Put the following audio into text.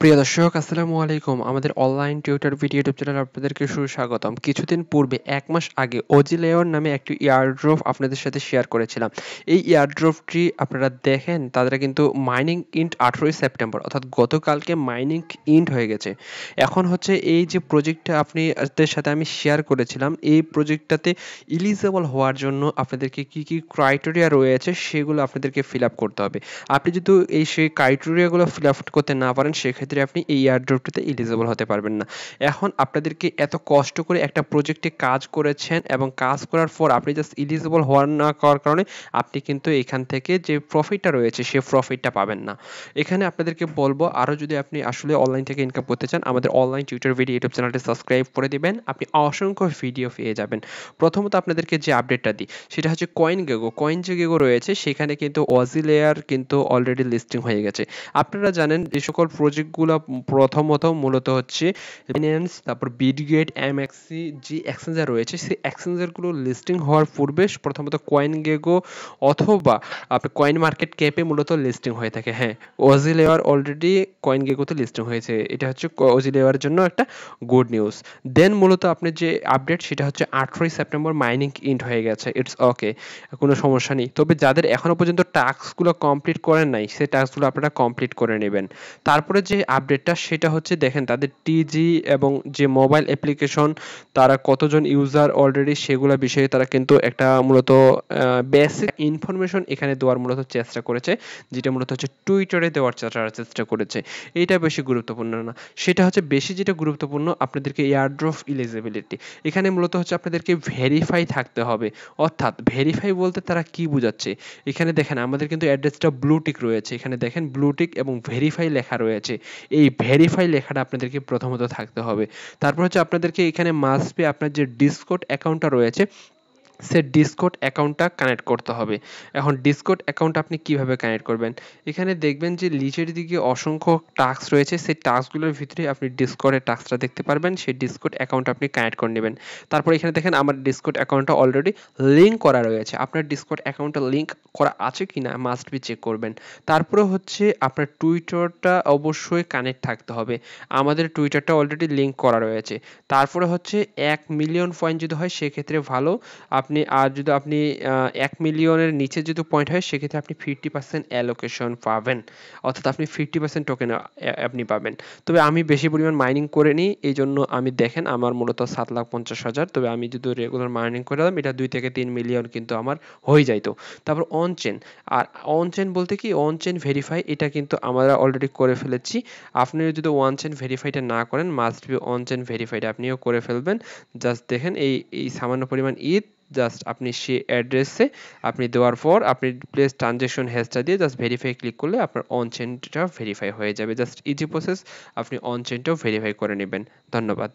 প্রিয় দর্শক আসসালামু আলাইকুম। আমাদের অনলাইন টিউটর ভিডিও ইউটিউব চ্যানেলে আপনাদেরকে সুস্বাগতম। কিছুদিন পূর্বে ১ মাস আগে অজিলেয়র নামে একটি এয়ারড্রপ আপনাদের সাথে শেয়ার করেছিলাম। এই এয়ারড্রপটি আপনারা দেখেন তাদের কিন্তু মাইনিং ইন্ট ১৮ই সেপ্টেম্বর অর্থাৎ গতকালকে মাইনিং ইন্ট হয়ে গেছে। এখন হচ্ছে এই যে প্রজেক্টটা আপনাদের সাথে আমি শেয়ার করেছিলাম, এই প্রজেক্টটাতে এলিজিবল হওয়ার জন্য আপনাদেরকে কি ক্রাইটেরিয়া রয়েছে সেগুলো আপনাদেরকে ফিল আপ করতে হবে। আপনি যদি সেই ক্রাইটেরিয়াগুলো ফিল আপ করতে না পারেন সেক্ষেত্রে আপনি এই এয়ারড্রপটিতে এলিজিবল হতে পারবেন না। এখন আপনাদেরকে এত কষ্ট করে একটা প্রজেক্টে কাজ করেছেন এবং কাজ করার পর আপনি জাস্ট এলিজিবল হওয়ার না হওয়ার কারণে আপনি কিন্তু এখান থেকে যে প্রফিটটা রয়েছে সে প্রফিটটা পাবেন না। এখানে আপনাদেরকে বলবো আরো যদি আপনি আসলে অনলাইন থেকে ইনকাম করতে চান আমাদের অনলাইন টিউটর ভিডিও ইউটিউব চ্যানেলটি সাবস্ক্রাইব করে দিবেন। আপনি অসংখ্য ভিডিও পেয়ে যাবেন। প্রথমত আপনাদেরকে যে আপডেটটা দিই সেটা হচ্ছে কয়েনগেগো। কয়েনগেগো রয়েছে সেখানে কিন্তু অজিলেয়ার কিন্তু অলরেডি লিস্টিং হয়ে গেছে। আপনারা জানেন যে সকল প্রজেক্টগুলো প্রথমত মূলত হচ্ছে Binance, তারপর বিটগেট, এমএক্সি যে এক্সচেঞ্জার রয়েছে সেই এক্সচেঞ্জারগুলো লিস্টিং হওয়ার পূর্বে প্রথমত কয়েনগেগো অথবা আপনার কয়েন মার্কেট ক্যাপে মূলত লিস্টিং হয়ে থাকে। হ্যাঁ, অজিলেয়ার অলরেডি কয়েনগেগোতে লিস্টিং হয়েছে। এটা হচ্ছে অজিলেয়ারের জন্য একটা গুড নিউজ। দেন মূলত আপনার যে আপডেট সেটা হচ্ছে 18ই সেপ্টেম্বর মাইনিং ইন্ট হয়ে গেছে। ইটস ওকে, কোনো সমস্যা নেই। তবে যাদের এখনো পর্যন্ত টাস্কগুলো কমপ্লিট করেন নাই সেই টাস্কগুলো আপনারা কমপ্লিট করে নেবেন। তারপরে যে আপডেটটা সেটা হচ্ছে দেখেন তাদের টিজি এবং যে মোবাইল অ্যাপ্লিকেশন তারা কতজন ইউজার অলরেডি সেগুলো বিষয়ে তারা কিন্তু একটা মূলত বেসিক ইনফরমেশন এখানে দেওয়ার মূলত চেষ্টা করেছে, যেটা মূলত হচ্ছে টুইটারে দেওয়ার চেষ্টা করেছে। এইটা বেশি গুরুত্বপূর্ণ না। সেটা হচ্ছে বেশি যেটা গুরুত্বপূর্ণ আপনাদেরকে এয়ারড্রপ এলিজিবিলিটি। এখানে মূলত হচ্ছে আপনাদেরকে ভেরিফাই থাকতে হবে। অর্থাৎ ভেরিফাই বলতে তারা কি বোঝাচ্ছে? এখানে দেখেন আমাদের কিন্তু অ্যাড্রেসটা ব্লু টিক রয়েছে। এখানে দেখেন ব্লু টিক এবং ভেরিফাই লেখা রয়েছে। এই ভেরিফাই লেখাটা আপনাদেরকে প্রথমত থাকতে হবে। তারপর হচ্ছে আপনাদেরকে এখানে মাস্ট বি আপনার যে ডিসকর্ড অ্যাকাউন্টটা রয়েছে সে ডিসকর্ড অ্যাকাউন্টটা কানেক্ট করতে হবে। এখন ডিসকর্ড অ্যাকাউন্ট আপনি কিভাবে কানেক্ট করবেন? এখানে দেখবেন যে নিচের দিকে অসংখ্য টাস্ক রয়েছে। সেই টাস্কগুলোর ভিতরে আপনি ডিসকর্ডের টাস্কটা দেখতে পারবেন। সেই ডিসকর্ড অ্যাকাউন্ট আপনি কানেক্ট করে নেবেন। তারপর এখানে দেখেন আমার ডিসকর্ড অ্যাকাউন্টটা অলরেডি লিঙ্ক করা রয়েছে। আপনার ডিসকর্ড অ্যাকাউন্টটা লিঙ্ক করা আছে কিনা মাস্ট বি চেক করবেন। তারপরে হচ্ছে আপনার টুইটারটা অবশ্যই কানেক্ট থাকতে হবে। আমাদের টুইটারটা অলরেডি লিঙ্ক করা রয়েছে। তারপরে হচ্ছে ১ মিলিয়ন পয়েন্ট যদি হয় সেক্ষেত্রে ভালো। যদি আপনি ১ মিলিয়নের নিচে যদি পয়েন্ট হয় সেক্ষেত্রে আপনি 50% অ্যালোকেশন পাবেন। অর্থাৎ আপনি 50% টোকেন আপনি পাবেন। তবে আমি বেশি পরিমাণ মাইনিং করে নিই এইজন্য আমি দেখেন আমার মূলত ৭,৫০,০০০। তবে আমি যদি রেগুলার মাইনিং করতাম এটা ২ থেকে ৩ মিলিয়ন কিন্তু আমার হয়ে যাইত। তারপর অন চেইন। আর অন চেইন বলতে কি অন চেইন ভেরিফাই এটা কিন্তু আমরা অলরেডি করে ফেলেছি। আপনি যদি অন চেইন ভেরিফাইটা না করেন মাস্ট বি অন চেইন ভেরিফাইটা আপনিও করে ফেলবেন। জাস্ট দেখেন এই সামান্য পরিমাণ জাস্ট আপনি সেই অ্যাড্রেসে আপনি দেওয়ার পর আপনি প্লেস ট্রানজ্যাকশন হ্যাশটা দিয়ে জাস্ট ভেরিফাই ক্লিক করলে আপনার অন চেইনটা ভেরিফাই হয়ে যাবে। জাস্ট ইজি প্রসেস, আপনি অন চেইনটাও ভেরিফাই করে নেবেন। ধন্যবাদ।